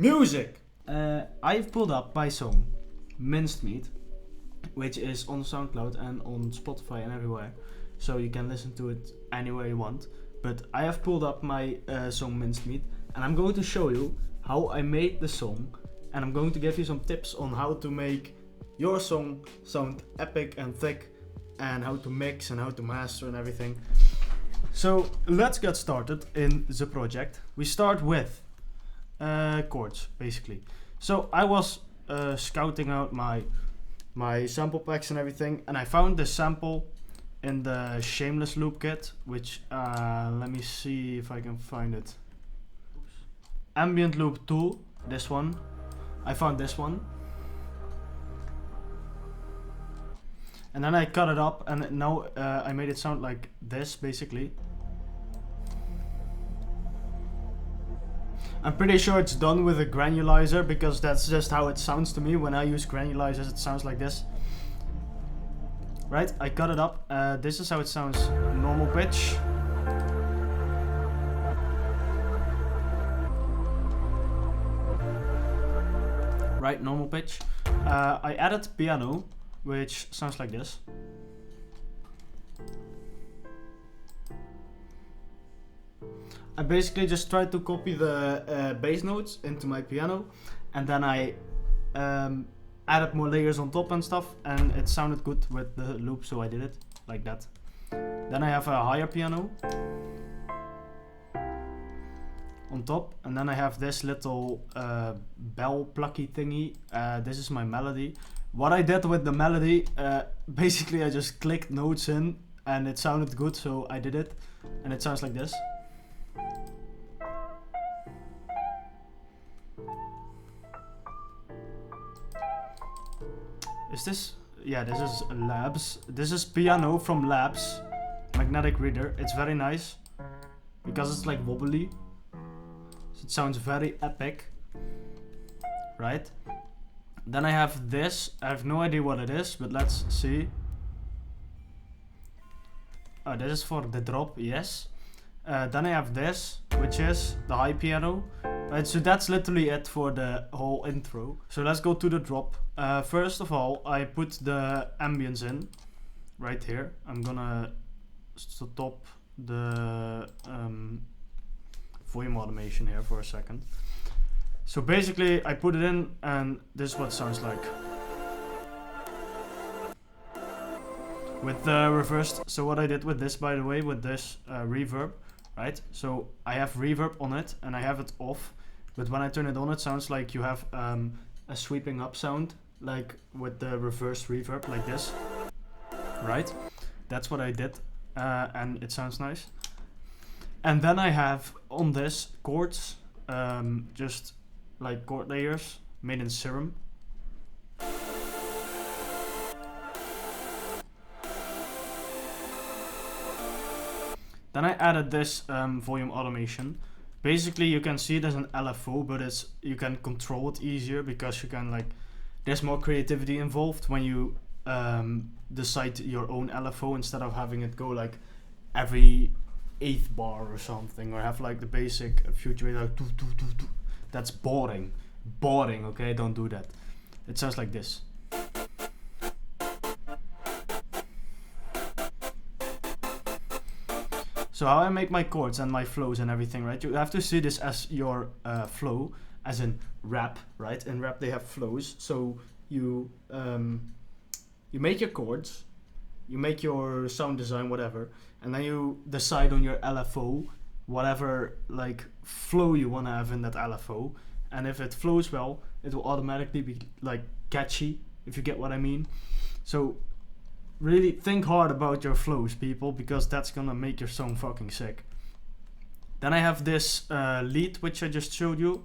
Music! I've pulled up my song, Minced Meat, which is on SoundCloud and on Spotify and everywhere. So you can listen to it anywhere you want. But I have pulled up my song Minced Meat, and I'm going to show you how I made the song. And I'm going to give you some tips on how to make your song sound epic and thick, and how to mix and how to master and everything. So let's get started in the project. We start with chords, basically. So I was scouting out my sample packs and everything, and I found this sample in the Shameless Loop kit, which let me see if I can find it. Ambient Loop Tool, this one. I found this one. And then I cut it up, and now I made it sound like this, basically. I'm pretty sure it's done with a granulizer, because that's just how it sounds to me. When I use granulizers, it sounds like this. Right, I cut it up. This is how it sounds, normal pitch. Right, normal pitch. I added piano, which sounds like this. I basically just tried to copy the bass notes into my piano, and then I added more layers on top and stuff, and it sounded good with the loop, so I did it like that. Then I have a higher piano on top, and then I have this little bell plucky thingy. This is my melody. What I did with the melody, basically I just clicked notes in and it sounded good, so I did it, and it sounds like this. Is this? Yeah, this is Labs. This is piano from Labs, magnetic reader. It's very nice because it's like wobbly. So it sounds very epic, right? Then I have this. I have no idea what it is, but let's see. Oh, this is for the drop, yes. Then I have this, which is the high piano. Right, so that's literally it for the whole intro. So let's go to the drop. First of all, I put the ambience in, right here. I'm gonna stop the volume automation here for a second. So basically, I put it in, and this is what it sounds like. With the reversed. So what I did with this, by the way, with this reverb, right? So I have reverb on it, and I have it off. But when I turn it on, it sounds like you have a sweeping up sound, like with the reverse reverb, like this. Right? That's what I did, and it sounds nice. And then I have on this chords, just like chord layers made in Serum. Then I added this volume automation. Basically, you can see it as an LFO, but you can control it easier because you can there's more creativity involved when you decide your own LFO instead of having it go like every 8th bar or something, or have like the basic fluctuate like doo, doo, doo, doo. That's boring. Boring, okay? Don't do that. It sounds like this. So how I make my chords and my flows and everything, right? You have to see this as your flow, as in rap, right? In rap they have flows. So you make your chords, you make your sound design, whatever, and then you decide on your LFO, whatever like flow you want to have in that LFO. And if it flows well, it will automatically be like catchy, if you get what I mean. So really think hard about your flows, people, because that's gonna make your song fucking sick. Then I have this lead, which I just showed you.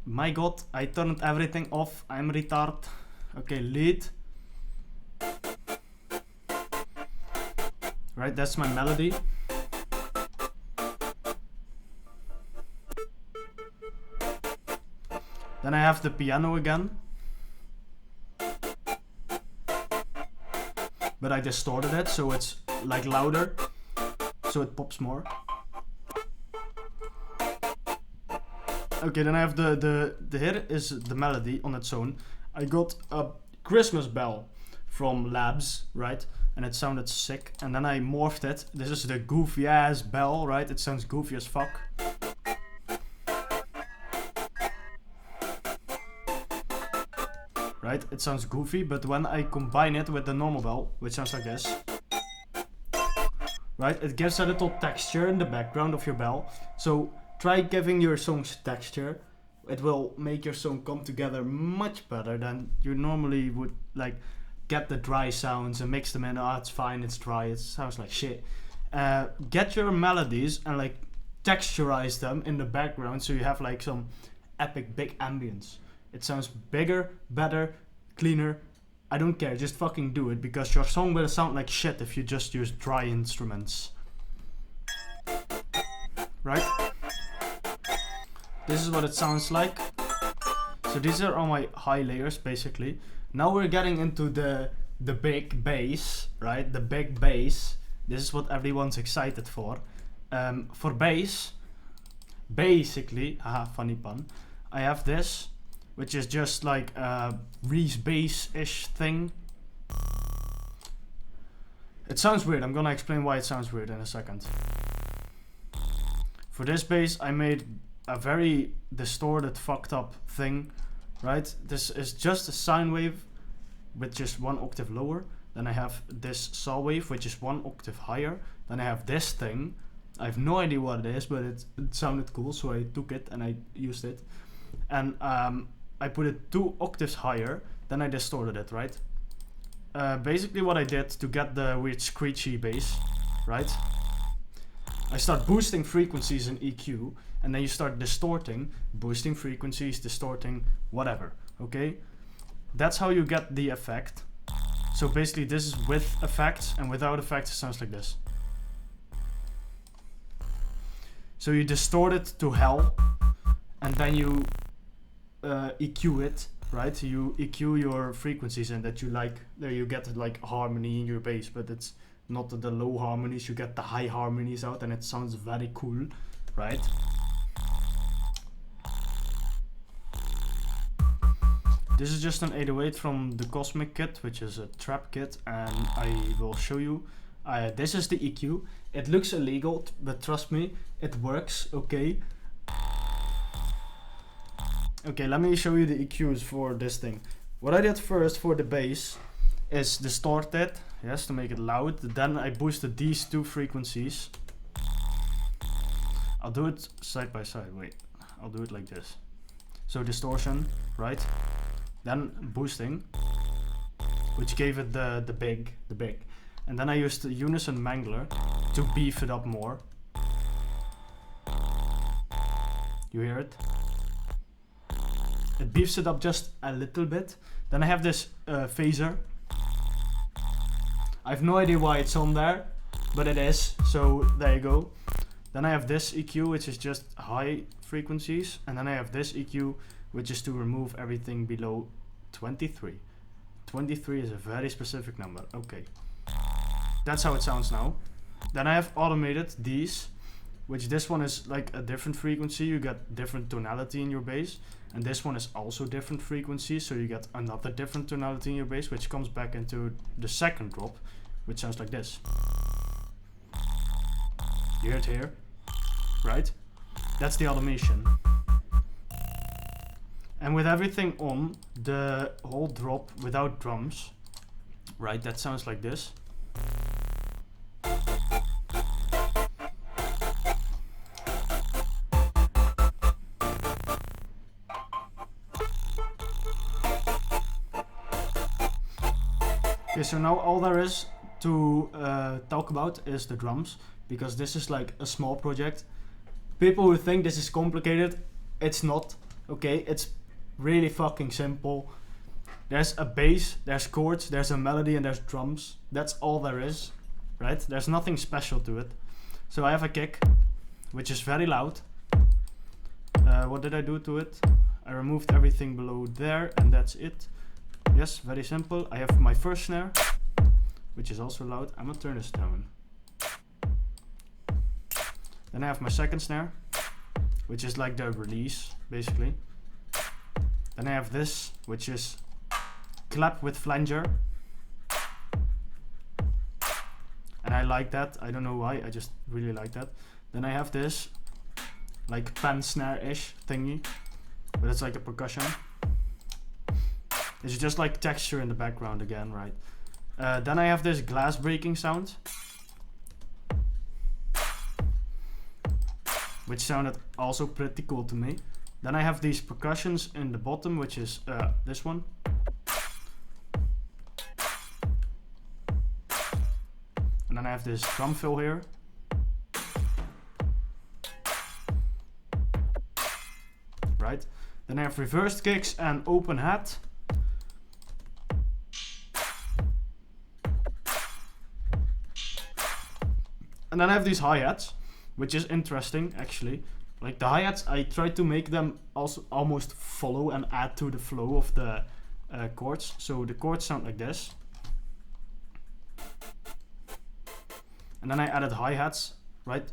My god, I turned everything off. I'm retard. Okay, lead. Right, that's my melody. Then I have the piano again. But I distorted it so it's like louder, so it pops more. Okay, then I have the here is the melody on its own. I got a Christmas bell from Labs, right? And it sounded sick. And then I morphed it. This is the goofy ass bell, right? It sounds goofy as fuck. Right? It sounds goofy, but when I combine it with the normal bell, which sounds like this, right? It gives a little texture in the background of your bell. So try giving your songs texture. It will make your song come together much better than you normally would. Like, get the dry sounds and mix them in. Oh, it's fine, it's dry, it sounds like shit. Get your melodies and like texturize them in the background so you have like some epic big ambience. It sounds bigger, better, cleaner. I don't care, just fucking do it, because your song will sound like shit if you just use dry instruments. Right? This is what it sounds like. So these are all my high layers basically. Now we're getting into the big bass, right? The big bass. This is what everyone's excited for. For bass, basically, haha, funny pun, I have this, which is just like a Reese bass-ish thing. It sounds weird. I'm gonna explain why it sounds weird in a second. For this bass, I made a very distorted, fucked up thing, right? This is just a sine wave with just 1 octave lower. Then I have this saw wave, which is 1 octave higher. Then I have this thing. I have no idea what it is, but it sounded cool, so I took it and I used it. And I put it 2 octaves higher, then I distorted it, right? Basically what I did to get the weird screechy bass, right? I start boosting frequencies in EQ, and then you start distorting, boosting frequencies, distorting, whatever, okay? That's how you get the effect. So basically this is with effects, and without effects it sounds like this. So you distort it to hell, and then you EQ it, right? You EQ your frequencies, and that you like, there you get like harmony in your bass, but it's not the low harmonies, you get the high harmonies out, and it sounds very cool, right? This is just an 808 from the Cosmic kit, which is a trap kit, and I will show you. This is the EQ. It looks illegal, but trust me, it works, okay? Okay, let me show you the EQs for this thing. What I did first for the bass is distort it, yes, to make it loud. Then I boosted these 2 frequencies. I'll do it side by side, wait. I'll do it like this. So distortion, right? Then boosting, which gave it the big. And then I used the unison mangler to beef it up more. You hear it? It beefs it up just a little bit. Then I have this phaser. I have no idea why it's on there, but it is, so there you go. Then I have this EQ, which is just high frequencies, and then I have this EQ, which is to remove everything below 23. 23 is a very specific number, okay. That's how it sounds now. Then I have automated these, which this one is like a different frequency, you get different tonality in your bass. And this one is also different frequency, so you get another different tonality in your bass, which comes back into the second drop, which sounds like this. You hear it here, right? That's the automation. And with everything on, the whole drop without drums, right, that sounds like this. Okay, so now all there is to talk about is the drums, because this is like a small project. People who think this is complicated, it's not, okay? It's really fucking simple. There's a bass, there's chords, there's a melody, and there's drums. That's all there is, right? There's nothing special to it. So I have a kick, which is very loud. What did I do to it? I removed everything below there, and that's it. Yes, very simple. I have my first snare, which is also loud. I'm gonna turn this down. Then I have my second snare, which is like the release, basically. Then I have this, which is clap with flanger. And I like that. I don't know why, I just really like that. Then I have this, like pan snare-ish thingy, but it's like a percussion. It's just like texture in the background again, right? Then I have this glass breaking sound, which sounded also pretty cool to me. Then I have these percussions in the bottom, which is this one. And then I have this drum fill here. Right? Then I have reversed kicks and open hat. And then I have these hi-hats, which is interesting actually. Like the hi-hats, I try to make them also almost follow and add to the flow of the chords. So the chords sound like this. And then I added hi-hats, right?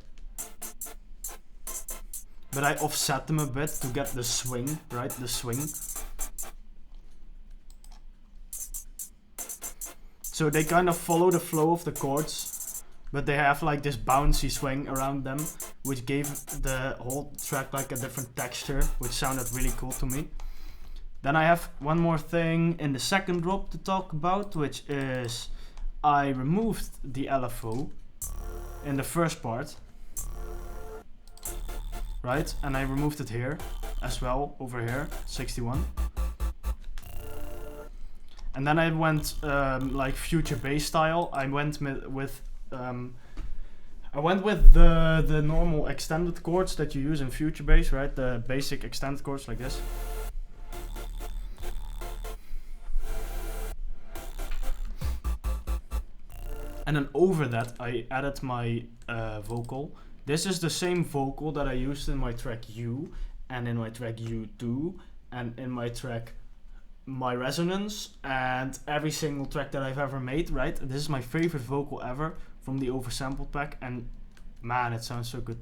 But I offset them a bit to get the swing, right? The swing. So they kind of follow the flow of the chords, but they have like this bouncy swing around them, which gave the whole track like a different texture, which sounded really cool to me. Then I have one more thing in the second drop to talk about, which is I removed the LFO in the first part, right? And I removed it here as well, over here, 61. And then I went like future bass style. I went with the normal extended chords that you use in future bass, right? The basic extended chords like this. And then over that I added my vocal. This is the same vocal that I used in my track U, and in my track U2, and in my track My Resonance, and every single track that I've ever made, right? This is my favorite vocal ever from the oversampled pack, and man, it sounds so good.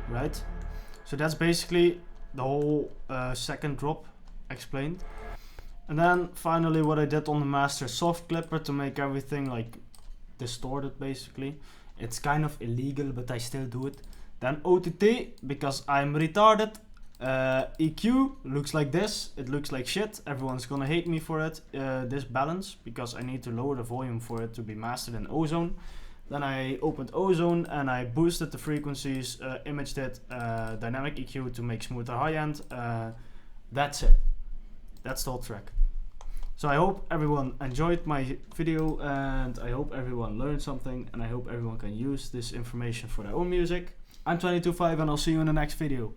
Right? So that's basically the whole second drop explained. And then finally what I did on the master soft clipper to make everything like distorted basically. It's kind of illegal, but I still do it. Then OTT, because I'm retarded. EQ looks like this. It looks like shit. Everyone's gonna hate me for it. This balance, because I need to lower the volume for it to be mastered in Ozone. Then I opened Ozone and I boosted the frequencies, imaged it, dynamic EQ to make smoother high end. That's it. That's the whole track. So I hope everyone enjoyed my video, and I hope everyone learned something, and I hope everyone can use this information for their own music. I'm 22Five, and I'll see you in the next video.